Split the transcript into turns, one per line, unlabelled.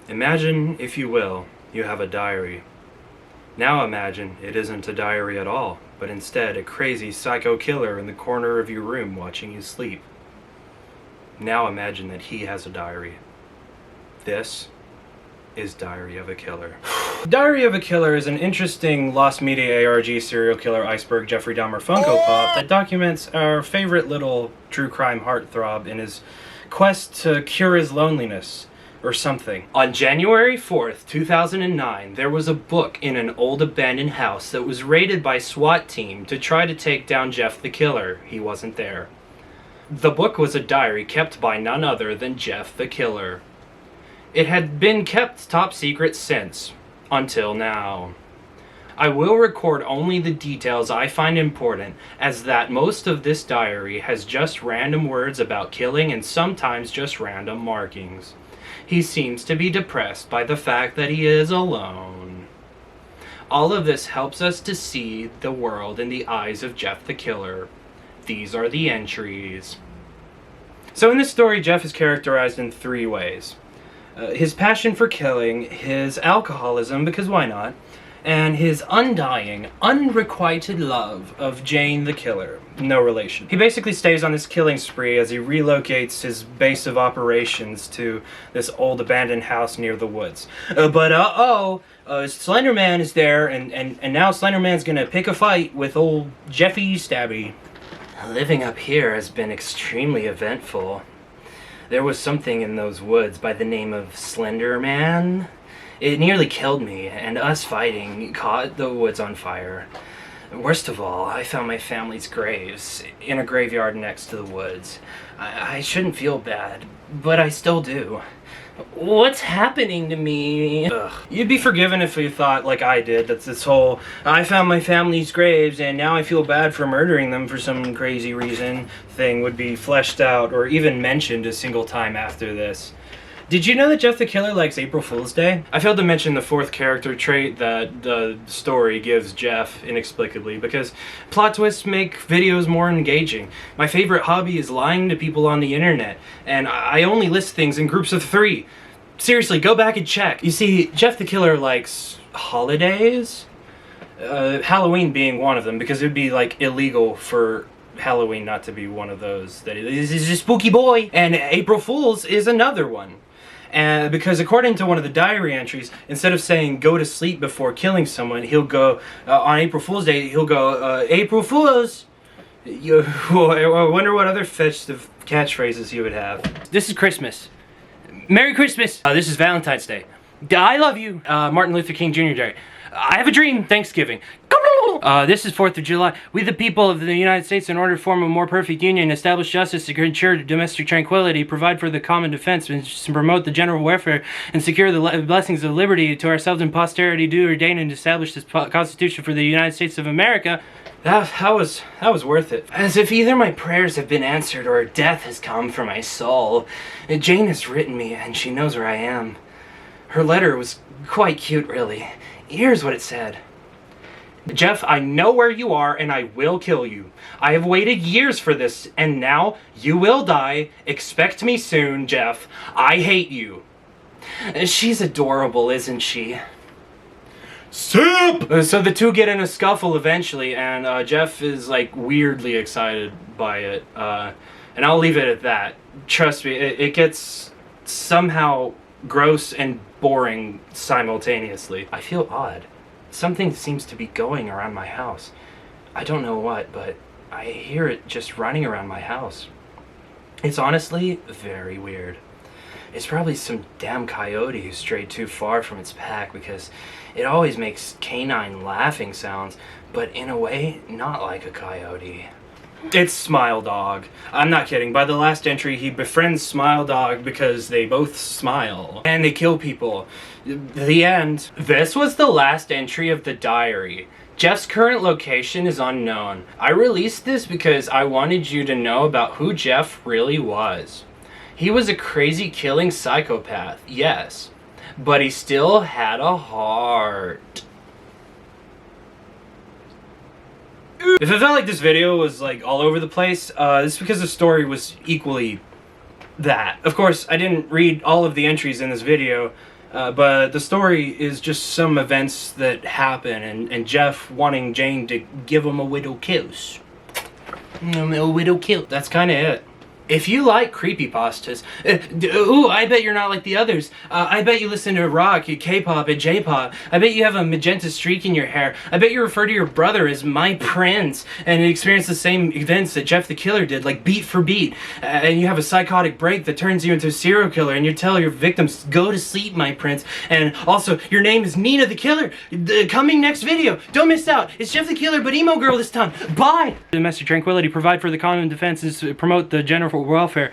Imagine, if you will, you have a diary. Now imagine it isn't a diary at all, but instead a crazy psycho killer in the corner of your room watching you sleep. Now imagine that he has a diary. This is Diary of a Killer. Diary of a Killer is an interesting lost media ARG serial killer iceberg Jeffrey Dahmer Funko Pop that documents our favorite little true crime heartthrob in his quest to cure his loneliness. Or something. On January 4th, 2009, there was a book in an old abandoned house that was raided by SWAT team to try to take down Jeff the Killer. He wasn't there. The book was a diary kept by none other than Jeff the Killer. It had been kept top secret since, until now. I will record only the details I find important, as that most of this diary has just random words about killing and sometimes just random markings. He seems to be depressed by the fact that he is alone. All of this helps us to see the world in the eyes of Jeff the Killer. These are the entries. So in this story, Jeff is characterized in three ways. His passion for killing, his alcoholism, because why not, and his undying, unrequited love of Jane the Killer. No relation. He basically stays on this killing spree as he relocates his base of operations to this old abandoned house near the woods. Slender Man is there, and now Slender Man's gonna pick a fight with old Jeffy Stabby. Living up here has been extremely eventful. There was something in those woods by the name of Slender Man. It nearly killed me, and us fighting caught the woods on fire. Worst of all, I found my family's graves in a graveyard next to the woods. I shouldn't feel bad, but I still do. What's happening to me? Ugh. You'd be forgiven if you thought, like I did, that this whole, I found my family's graves and now I feel bad for murdering them for some crazy reason thing would be fleshed out or even mentioned a single time after this. Did you know that Jeff the Killer likes April Fool's Day? I failed to mention the fourth character trait that the story gives Jeff inexplicably, because plot twists make videos more engaging. My favorite hobby is lying to people on the internet, and I only list things in groups of 3. Seriously, go back and check. You see, Jeff the Killer likes holidays? Halloween being one of them, because it would be like illegal for Halloween not to be one of those. That is a spooky boy. And April Fool's is another one. Because according to one of the diary entries, instead of saying go to sleep before killing someone, he'll go, on April Fool's Day, he'll go, April Fools! I wonder what other festive catchphrases he would have. This is Christmas. Merry Christmas! This is Valentine's Day. I love you! Martin Luther King Jr. Day. I have a dream! Thanksgiving. This is 4th of July. We the people of the United States, in order to form a more perfect union, establish justice to ensure domestic tranquility, provide for the common defense, and to promote the general welfare, and secure the blessings of liberty to ourselves and posterity, do ordain and establish this Constitution for the United States of America. That was worth it. As if either my prayers have been answered or death has come for my soul. Jane has written me, and she knows where I am. Her letter was quite cute, really. Here's what it said. Jeff, I know where you are and I will kill you. I have waited years for this and now you will die. Expect me soon, Jeff. I hate you. She's adorable, isn't she? Soup! So the two get in a scuffle eventually and Jeff is like weirdly excited by it. And I'll leave it at that. Trust me, it gets somehow gross and boring simultaneously. I feel odd. Something seems to be going around my house. I don't know what, but I hear it just running around my house. It's honestly very weird. It's probably some damn coyote who strayed too far from its pack because it always makes canine laughing sounds, but in a way, not like a coyote. It's Smile Dog. I'm not kidding. By the last entry, he befriends Smile Dog because they both smile. And they kill people. The end. This was the last entry of the diary. Jeff's current location is unknown. I released this because I wanted you to know about who Jeff really was. He was a crazy killing psychopath, yes. But he still had a heart. If it felt like this video was like all over the place, it's because the story was equally that. Of course, I didn't read all of the entries in this video, But the story is just some events that happen, and Jeff wanting Jane to give him a widow kiss. A widow kill. That's kind of it. If you like creepypastas, ooh, I bet you're not like the others. I bet you listen to rock, K-pop, and J-pop. I bet you have a magenta streak in your hair. I bet you refer to your brother as my prince and experience the same events that Jeff the Killer did, like beat for beat. And you have a psychotic break that turns you into a serial killer, and you tell your victims, go to sleep, my prince. And also, your name is Nina the Killer. Coming next video. Don't miss out. It's Jeff the Killer, but emo girl this time. Bye! Domestic tranquility, provide for the common defense, promote the Jennifer welfare.